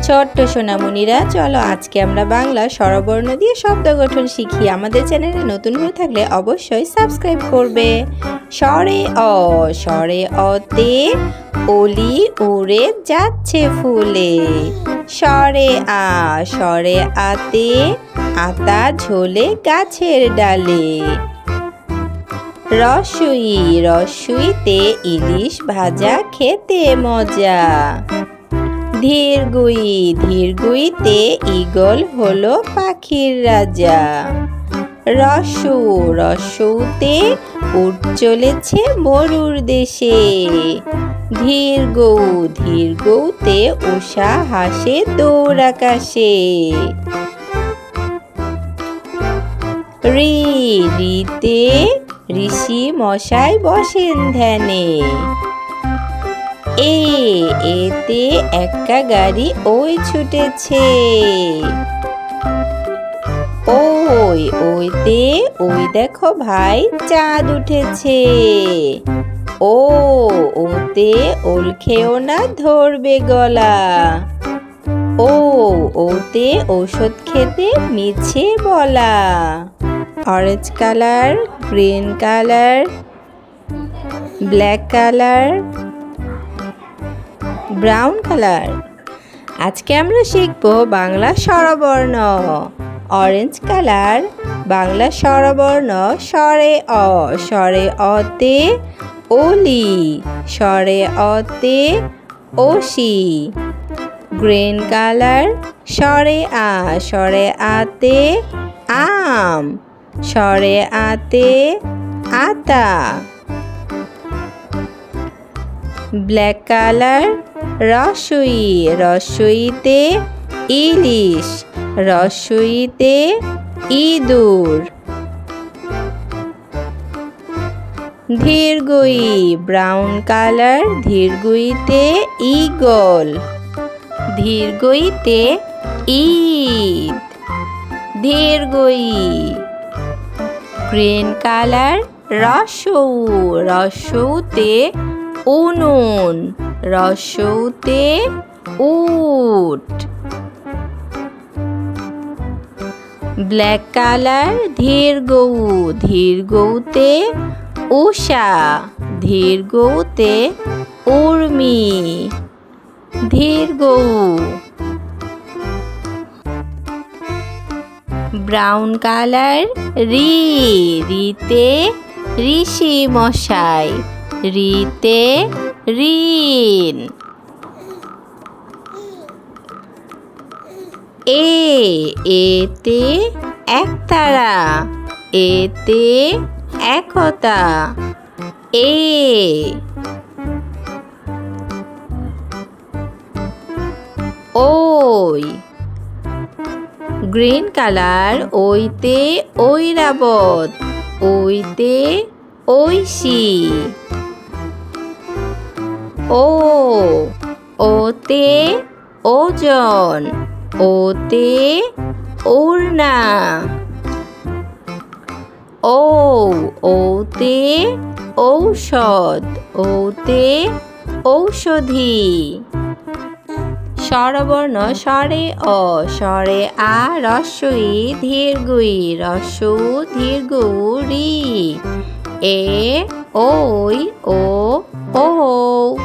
ছোট্ট সোনামণিরা, চলো আজকে আমরা বাংলা স্বরবর্ণ দিয়ে শব্দ গঠন শিখি। আমাদের চ্যানেলে নতুন হয়ে থাকলে অবশ্যই সাবস্ক্রাইব করবে। স্বরে অ, স্বরে অতে অলি উড়ে যাচ্ছে ফুলে। স্বরে আ, স্বরে আতে আতা ঝোলে গাছের ডালে। রস্বই, রস্বইতে ইলিশ ভাজা খেতে মজা। ধীরগুই, ধীরগুইতে ঈগল হলো পাখির রাজা। রস্যু, রস্যুতে উট চলেছে মরুর দেশে। ধীরগৌ, ধীরগৌতে উষা হাসে দৌড় আকাশে। রি, রিতে ঋষি মশাই বসেন ধ্যানে। এ, এতে একা গাড়ি ওই ছুটেছে। ওই, ওইতে ওই দেখো ভাই চাঁদ উঠেছে। ও, ওতে ওল খেও না ধরবে গলা। ও, ওতে ঔষধ খেতে মিছে বলা। Orange colour, green colour, black colour, brown colour. আজকে আমরা শিখব বাংলা স্বরবর্ণ। অরেঞ্জ কালার বাংলা স্বরবর্ণ স্বরে অ, স্বরে অতে অলি, স্বরে অতে অসি। গ্রিন কালার স্বরে আ, স্বরে আতে আম, স্বরে আতে আতা। ব্ল্যাক কালার রস্বই, রস্বইতে ইলিশ, রস্বইতে ইঁদুর। ধীরগুই ব্রাউন কালার, ধীরগুইতে ঈগল, ধীরগুইতে ঈদ। ধীরগুই। গ্রিন কালার রস্যৌ, রস্যৌতে উনুন, রস্যৌতে উট। ব্ল্যাক কালার ধীরগৌ, ধীরগৌতে উষা, ধীরগৌতে উর্মি। ধীরগৌ। ব্রাউন কালার রি, রিতে ঋষি মশাই, রিতে ঋণ। এ, এতে একতারা, এতে একতা। এ, ওই। গ্রিন কালার ওইতে ঐরাবত, ওইতে ঐশী। ও, ওতে ওজন, ওতে ওড়না। ও, ওতে ঔষধ, ওতে ঔষধি। স্বরবর্ণ স্বরে অ, স্বরে আ রস্বই, ধীরগুই, রস্যৌ, ধীরগৌ রি। এ, ওই, ও, ও।